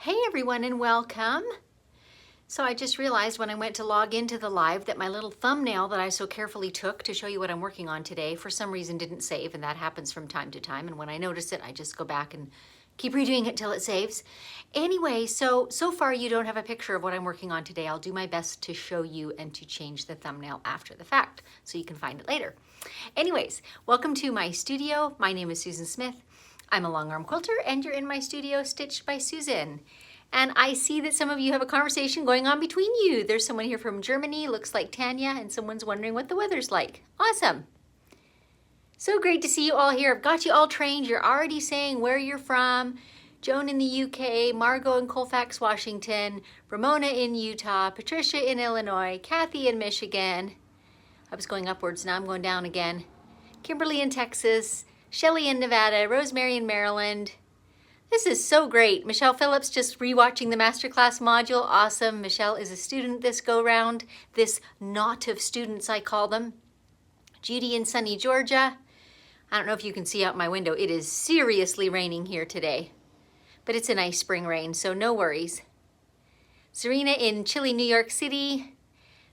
Hey everyone and welcome. So I just realized when I went to log into the live that my little thumbnail that I so carefully took to show you what I'm working on today for some reason didn't save, and that happens from time to time. And when I notice it, I just go back and keep redoing it till it saves. Anyway, so far you don't have a picture of what I'm working on today. I'll do my best to show you and to change the thumbnail after the fact so you can find it later. Anyways, welcome to my studio. My name is Susan Smith. I'm a long arm quilter and you're in my studio Stitched by Susan. And I see that some of you have a conversation going on between you. There's someone here from Germany, looks like Tanya, and someone's wondering what the weather's like. Awesome. So great to see you all here. I've got you all trained. You're already saying where you're from. Joan in the UK, Margot in Colfax, Washington, Ramona in Utah, Patricia in Illinois, Kathy in Michigan. I was going upwards, now I'm going down again. Kimberly in Texas, Shelly in Nevada, Rosemary in Maryland. This is so great. Michelle Phillips just rewatching the masterclass module. Awesome. Michelle is a student this go round. This knot of students, I call them. Judy in sunny Georgia. I don't know if you can see out my window. It is seriously raining here today, but it's a nice spring rain, so no worries. Serena in chilly New York City.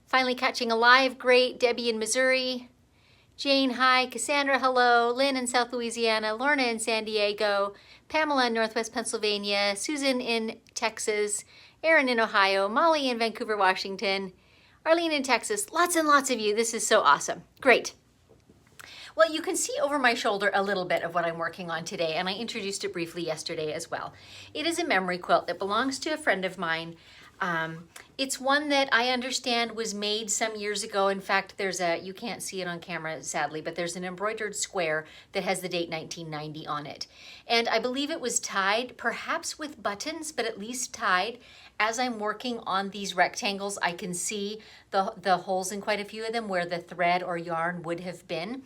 Finally catching a live. Great. Debbie in Missouri. Jane, hi. Cassandra, hello. Lynn in South Louisiana. Lorna in San Diego. Pamela in Northwest Pennsylvania. Susan in Texas. Erin in Ohio. Molly in Vancouver, Washington. Arlene in Texas. Lots and lots of you. This is so awesome. Great. Well, you can see over my shoulder a little bit of what I'm working on today, and I introduced it briefly yesterday as well. It is a memory quilt that belongs to a friend of mine. It's one that I understand was made some years ago. In fact, you can't see it on camera sadly, but there's an embroidered square that has the date 1990 on it. And I believe it was tied, perhaps with buttons, but at least tied. As I'm working on these rectangles, I can see the holes in quite a few of them where the thread or yarn would have been.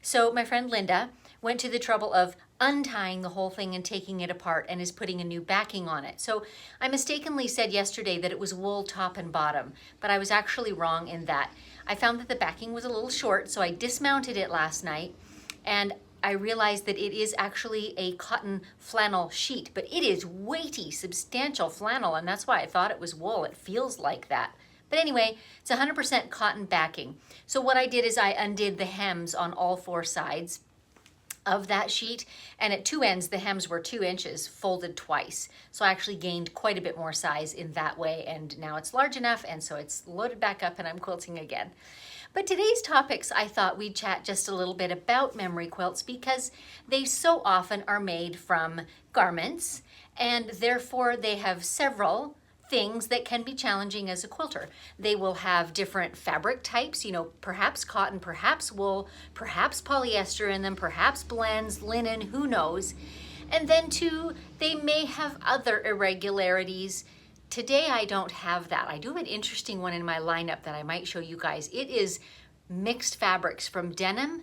So my friend Linda went to the trouble of untying the whole thing and taking it apart and is putting a new backing on it. So I mistakenly said yesterday that it was wool top and bottom, but I was actually wrong in that. I found that the backing was a little short, so I dismounted it last night and I realized that it is actually a cotton flannel sheet, but it is weighty, substantial flannel, and that's why I thought it was wool. It feels like that. But anyway, it's 100% cotton backing. So what I did is I undid the hems on all four sides of that sheet, and at two ends the hems were 2 inches folded twice, so I actually gained quite a bit more size in that way, and now it's large enough, and so it's loaded back up and I'm quilting again. But today's topics, I thought we'd chat just a little bit about memory quilts because they so often are made from garments, and therefore they have several things that can be challenging as a quilter. They will have different fabric types, perhaps cotton, perhaps wool, perhaps polyester in them, perhaps blends, linen, who knows. And then too, they may have other irregularities. Today I don't have that. I do have an interesting one in my lineup that I might show you guys. It is mixed fabrics from denim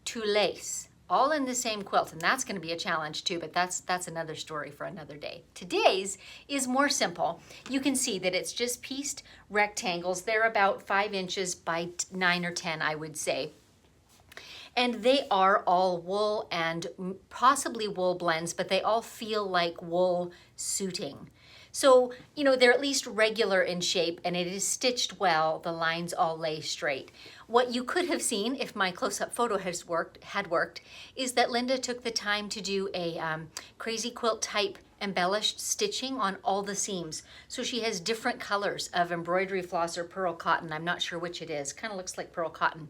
to lace, all in the same quilt, and that's going to be a challenge too, but that's another story for another day. Today's is more simple. You can see that it's just pieced rectangles. They're about 5 inches by 9 or 10, I would say. And they are all wool and possibly wool blends, but they all feel like wool suiting. So, they're at least regular in shape and it is stitched well. The lines all lay straight. What you could have seen if my close-up photo had worked is that Linda took the time to do a crazy quilt type embellished stitching on all the seams. So she has different colors of embroidery floss or pearl cotton. I'm not sure which it is. Kind of looks like pearl cotton.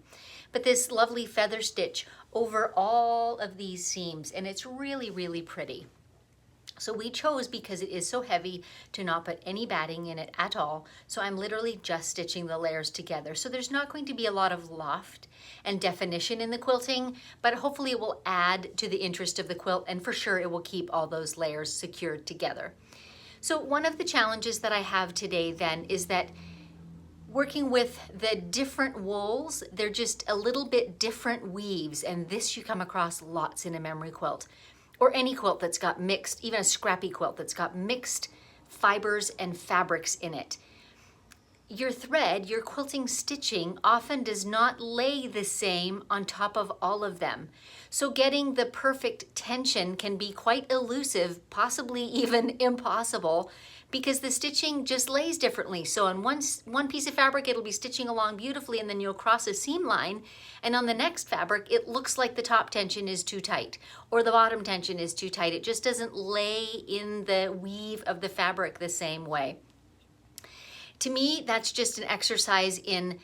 But this lovely feather stitch over all of these seams, and it's really, really pretty. So we chose, because it is so heavy, to not put any batting in it at all. So I'm literally just stitching the layers together. So there's not going to be a lot of loft and definition in the quilting, but hopefully it will add to the interest of the quilt, and for sure it will keep all those layers secured together. So one of the challenges that I have today then is that working with the different wools, they're just a little bit different weaves, and this you come across lots in a memory quilt. Or any quilt that's got mixed, even a scrappy quilt that's got mixed fibers and fabrics in it. your thread, your quilting stitching often does not lay the same on top of all of them. So getting the perfect tension can be quite elusive, possibly even impossible, because the stitching just lays differently. So on one piece of fabric, it'll be stitching along beautifully, and then you'll cross a seam line, and on the next fabric, it looks like the top tension is too tight, or the bottom tension is too tight. It just doesn't lay in the weave of the fabric the same way. To me, that's just an exercise in,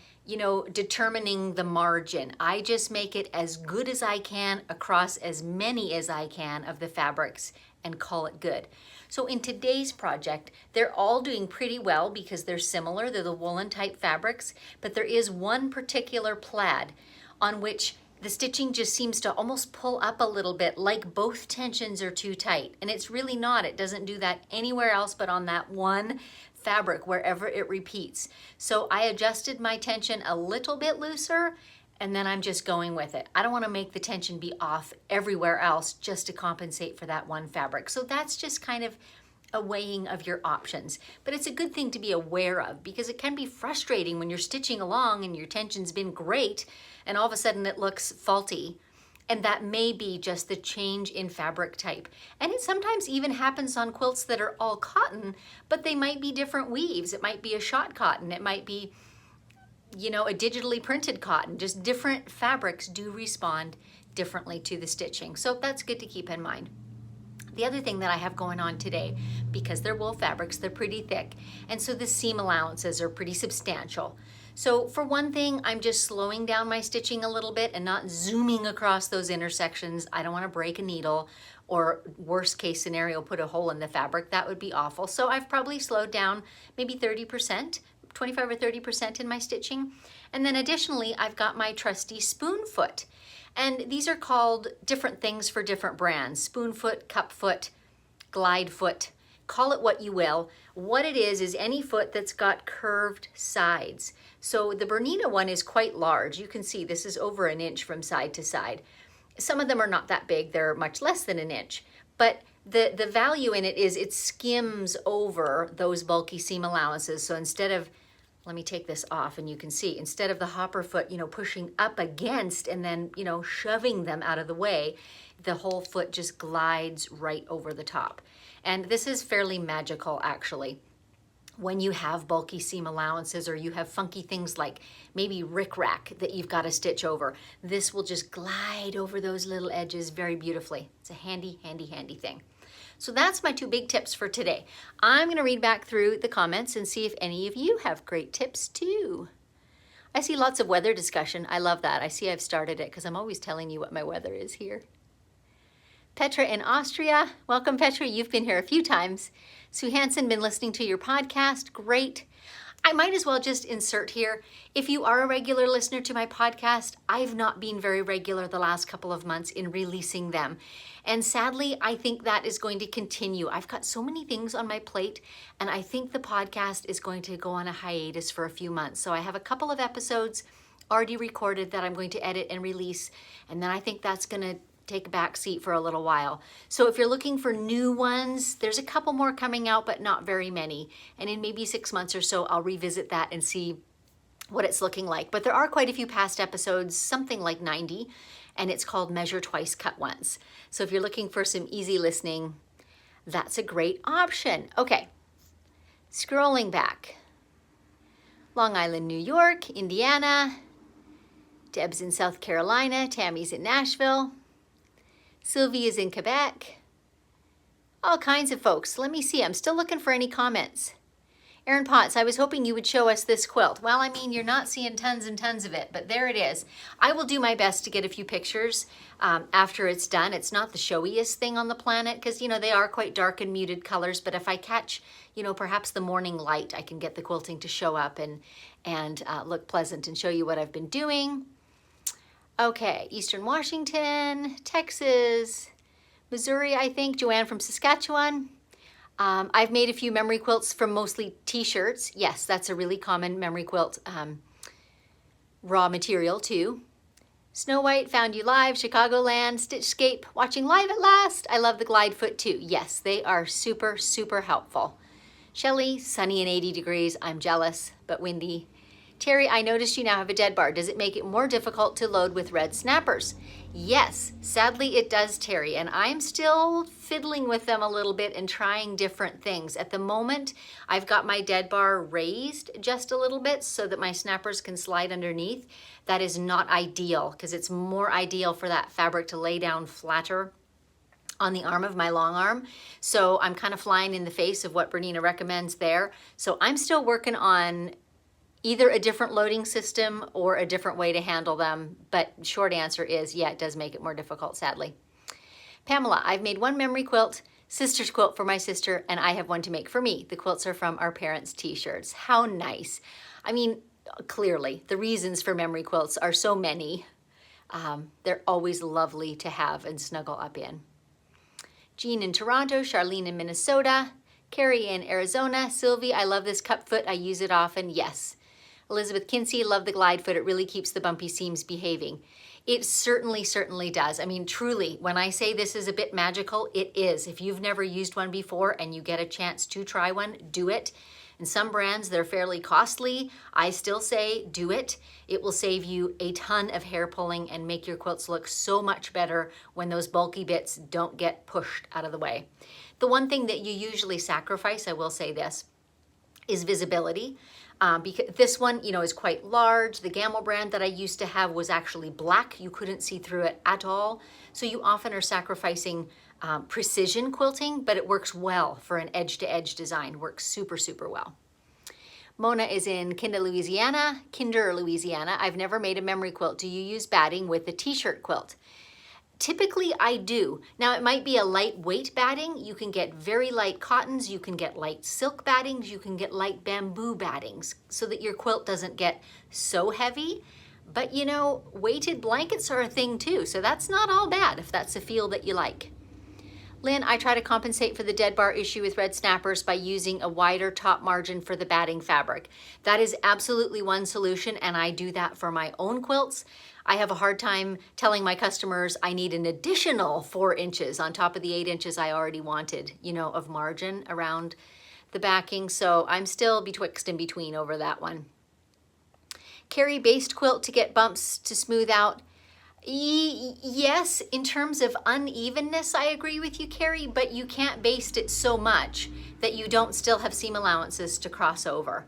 determining the margin. I just make it as good as I can across as many as I can of the fabrics and call it good. So in today's project, they're all doing pretty well because they're similar. They're the woolen type fabrics, but there is one particular plaid on which the stitching just seems to almost pull up a little bit, like both tensions are too tight. And it's really not. It doesn't do that anywhere else but on that one fabric wherever it repeats. So I adjusted my tension a little bit looser, and then I'm just going with it. I don't want to make the tension be off everywhere else just to compensate for that one fabric. So that's just kind of a weighing of your options. But it's a good thing to be aware of, because it can be frustrating when you're stitching along and your tension's been great and all of a sudden it looks faulty. And that may be just the change in fabric type. And it sometimes even happens on quilts that are all cotton, but they might be different weaves. It might be a shot cotton. It might be, a digitally printed cotton. Just different fabrics do respond differently to the stitching. So that's good to keep in mind. The other thing that I have going on today, because they're wool fabrics, they're pretty thick. And so the seam allowances are pretty substantial. So for one thing, I'm just slowing down my stitching a little bit and not zooming across those intersections. I don't want to break a needle, or worst case scenario, put a hole in the fabric. That would be awful. So I've probably slowed down maybe 30%, 25 or 30% in my stitching. And then additionally, I've got my trusty spoon foot. And these are called different things for different brands: spoon foot, cup foot, glide foot. Call it what you will. What it is any foot that's got curved sides. So the Bernina one is quite large. You can see this is over an inch from side to side. Some of them are not that big. They're much less than an inch. But the value in it is it skims over those bulky seam allowances. So instead of, let me take this off and you can see, instead of the hopper foot, pushing up against and then, shoving them out of the way, the whole foot just glides right over the top. And this is fairly magical, actually. When you have bulky seam allowances, or you have funky things like maybe rickrack that you've got to stitch over, this will just glide over those little edges very beautifully. It's a handy, handy, handy thing. So that's my two big tips for today. I'm going to read back through the comments and see if any of you have great tips too. I see lots of weather discussion. I love that. I see I've started it because I'm always telling you what my weather is here. Petra in Austria. Welcome, Petra. You've been here a few times. Sue Hansen, been listening to your podcast. Great. I might as well just insert here, if you are a regular listener to my podcast, I've not been very regular the last couple of months in releasing them. And sadly, I think that is going to continue. I've got so many things on my plate, and I think the podcast is going to go on a hiatus for a few months. So I have a couple of episodes already recorded that I'm going to edit and release, and then I think that's going to take a back seat for a little while. So if you're looking for new ones, there's a couple more coming out, but not very many. And in maybe 6 months or so, I'll revisit that and see what it's looking like. But there are quite a few past episodes, something like 90, and it's called Measure Twice, Cut Once. So if you're looking for some easy listening, that's a great option. Okay, scrolling back. Long Island, New York, Indiana. Deb's in South Carolina. Tammy's in Nashville. Sylvie is in Quebec. All kinds of folks. Let me see. I'm still looking for any comments. Erin Potts, I was hoping you would show us this quilt. Well, I mean, you're not seeing tons and tons of it, but there it is. I will do my best to get a few pictures after it's done. It's not the showiest thing on the planet because, they are quite dark and muted colors, but if I catch, perhaps the morning light, I can get the quilting to show up and look pleasant and show you what I've been doing. Okay, Eastern Washington, Texas, Missouri, I think. Joanne from Saskatchewan. I've made a few memory quilts from mostly t-shirts. Yes, that's a really common memory quilt raw material too. Snow White, found you live. Chicagoland, Stitchscape, watching live at last. I love the glide foot too. Yes, they are super, super helpful. Shelley, sunny and 80 degrees. I'm jealous, but windy. Terry, I noticed you now have a dead bar. Does it make it more difficult to load with red snappers? Yes, sadly it does, Terry, and I'm still fiddling with them a little bit and trying different things. At the moment, I've got my dead bar raised just a little bit so that my snappers can slide underneath. That is not ideal because it's more ideal for that fabric to lay down flatter on the arm of my long arm. So I'm kind of flying in the face of what Bernina recommends there. So I'm still working on either a different loading system or a different way to handle them. But short answer is, yeah, it does make it more difficult, sadly. Pamela, I've made one memory quilt, sister's quilt for my sister, and I have one to make for me. The quilts are from our parents' t-shirts. How nice. I mean, clearly, the reasons for memory quilts are so many. They're always lovely to have and snuggle up in. Jean in Toronto, Charlene in Minnesota, Carrie in Arizona, Sylvie, I love this cup foot. I use it often. Yes. Elizabeth Kinsey, love the glide foot. It really keeps the bumpy seams behaving. It certainly does. I mean, truly, when I say this is a bit magical, it is. If you've never used one before and you get a chance to try one, do it. In some brands, they're fairly costly. I still say do it. It will save you a ton of hair pulling and make your quilts look so much better when those bulky bits don't get pushed out of the way. The one thing that you usually sacrifice, I will say this, is visibility. Because this one, is quite large. The Gamble brand that I used to have was actually black. You couldn't see through it at all. So you often are sacrificing precision quilting, but it works well for an edge-to-edge design. Works super well. Mona is in Kinder, Louisiana. I've never made a memory quilt. Do you use batting with a t-shirt quilt? Typically I do. Now it might be a lightweight batting. You can get very light cottons, you can get light silk battings, you can get light bamboo battings so that your quilt doesn't get so heavy. But weighted blankets are a thing too, so that's not all bad if that's a feel that you like. Lynn, I try to compensate for the dead bar issue with red snappers by using a wider top margin for the batting fabric. That is absolutely one solution, and I do that for my own quilts. I have a hard time telling my customers I need an additional 4 inches on top of the 8 inches I already wanted, of margin around the backing. So I'm still betwixt and between over that one. Carry based quilt to get bumps to smooth out. Yes, in terms of unevenness, I agree with you, Carrie, but you can't baste it so much that you don't still have seam allowances to cross over.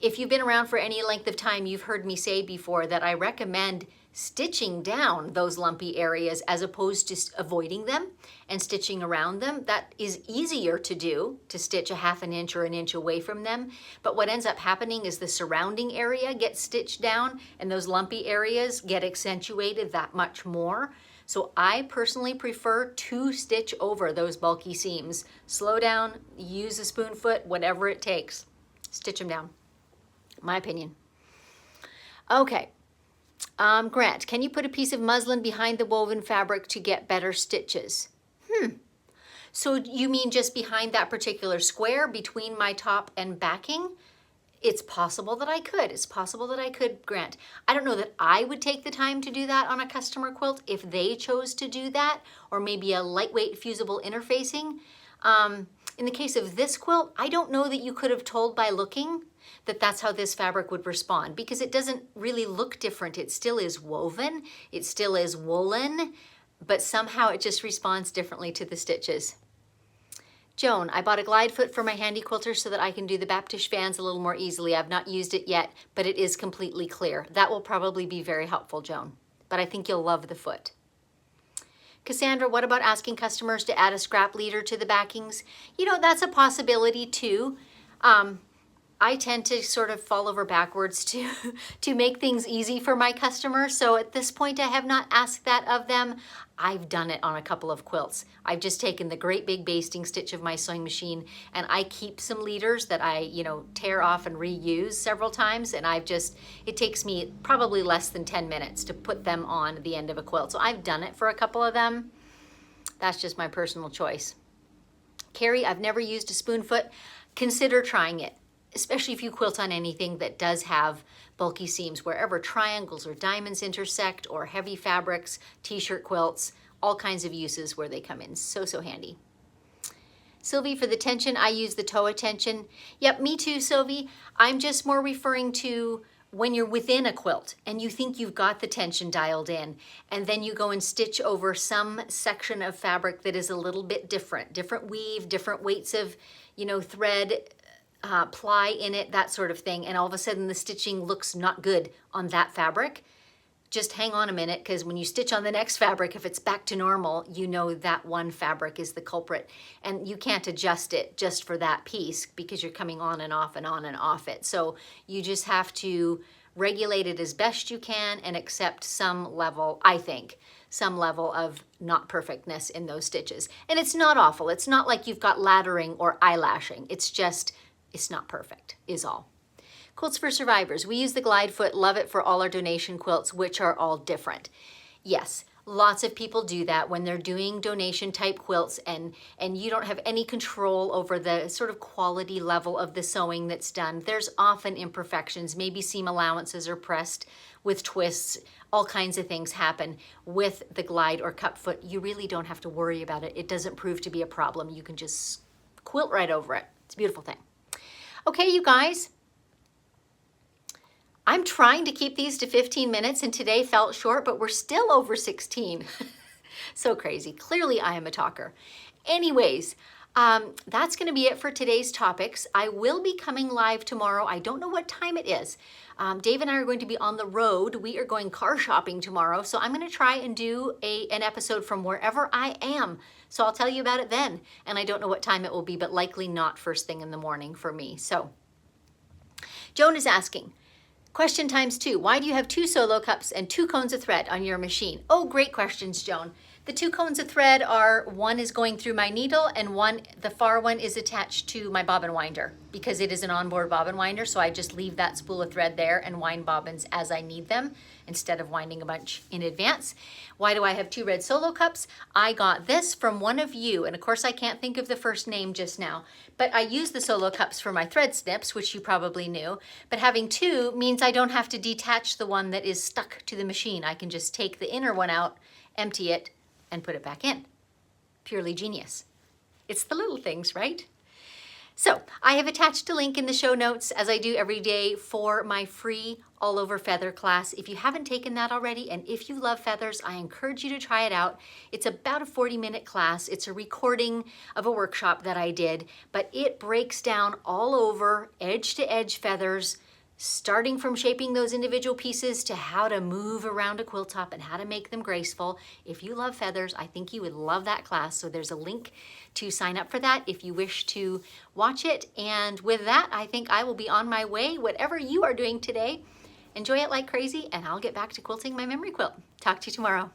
If you've been around for any length of time, you've heard me say before that I recommend stitching down those lumpy areas as opposed to avoiding them and stitching around them. That is easier to do, to stitch a ½ inch or an inch away from them. But what ends up happening is the surrounding area gets stitched down and those lumpy areas get accentuated that much more. So I personally prefer to stitch over those bulky seams. Slow down, use a spoon foot, whatever it takes. Stitch them down. My opinion. Okay. Grant, can you put a piece of muslin behind the woven fabric to get better stitches? So you mean just behind that particular square between my top and backing? It's possible that I could. It's possible that I could, Grant. I don't know that I would take the time to do that on a customer quilt if they chose to do that, or maybe a lightweight fusible interfacing. In the case of this quilt, I don't know that you could have told by looking that that's how this fabric would respond, because it doesn't really look different. It still is woven, it still is woolen, but somehow it just responds differently to the stitches. Joan, I bought a glide foot for my handy quilter so that I can do the Baptiste fans a little more easily. I've not used it yet, but it is completely clear. That will probably be very helpful, Joan, but I think you'll love the foot. Cassandra, what about asking customers to add a scrap leader to the backings? That's a possibility too. I tend to sort of fall over backwards to make things easy for my customers. So at this point, I have not asked that of them. I've done it on a couple of quilts. I've just taken the great big basting stitch of my sewing machine and I keep some leaders that I, tear off and reuse several times. And it takes me probably less than 10 minutes to put them on the end of a quilt. So I've done it for a couple of them. That's just my personal choice. Carrie, I've never used a spoon foot. Consider trying it, especially if you quilt on anything that does have bulky seams, wherever triangles or diamonds intersect, or heavy fabrics, t-shirt quilts, all kinds of uses where they come in. So handy. Sylvie, for the tension, I use the toe tension. Yep, me too, Sylvie. I'm just more referring to when you're within a quilt and you think you've got the tension dialed in, and then you go and stitch over some section of fabric that is a little bit different weave, different weights of, thread, ply in it, that sort of thing. And all of a sudden the stitching looks not good on that fabric. Just hang on a minute, because when you stitch on the next fabric, if it's back to normal, you know that one fabric is the culprit, and you can't adjust it just for that piece because you're coming on and off and on and off it. So you just have to regulate it as best you can and accept some level, I think, some level of not perfectness in those stitches. And it's not awful. It's not like you've got laddering or eyelashing. It's just, it's not perfect, is all. Quilts for Survivors. We use the glide foot, love it for all our donation quilts, which are all different. Yes, lots of people do that when they're doing donation type quilts, and you don't have any control over the sort of quality level of the sewing that's done. There's often imperfections, maybe seam allowances are pressed with twists, all kinds of things happen. With the glide or cup foot, you really don't have to worry about it. It doesn't prove to be a problem. You can just quilt right over it. It's a beautiful thing. Okay, you guys. I'm trying to keep these to 15 minutes, and today felt short, but we're still over 16. So crazy. Clearly, I am a talker. Anyways, that's going to be it for today's topics. I will be coming live tomorrow. I don't know what time it is. Dave and I are going to be on the road. We are going car shopping tomorrow, so I'm going to try and do an episode from wherever I am. So I'll tell you about it then. And I don't know what time it will be, but likely not first thing in the morning for me. So Joan is asking, question times 2. Why do you have 2 solo cups and 2 cones of thread on your machine? Oh, great questions, Joan. The 2 cones of thread are, one is going through my needle and the far one is attached to my bobbin winder because it is an onboard bobbin winder. So I just leave that spool of thread there and wind bobbins as I need them instead of winding a bunch in advance. Why do I have 2 red solo cups? I got this from one of you. And of course I can't think of the first name just now, but I use the solo cups for my thread snips, which you probably knew. But having 2 means I don't have to detach the one that is stuck to the machine. I can just take the inner one out, empty it, and put it back in. Purely genius. It's the little things, right? So I have attached a link in the show notes, as I do every day, for my free all over feather class. If you haven't taken that already, and if you love feathers, I encourage you to try it out. It's about a 40-minute class. It's a recording of a workshop that I did, but it breaks down all over edge to edge feathers, starting from shaping those individual pieces to how to move around a quilt top and how to make them graceful. If you love feathers, I think you would love that class. So there's a link to sign up for that if you wish to watch it. And with that, I think I will be on my way. Whatever you are doing today, enjoy it like crazy, and I'll get back to quilting my memory quilt. Talk to you tomorrow.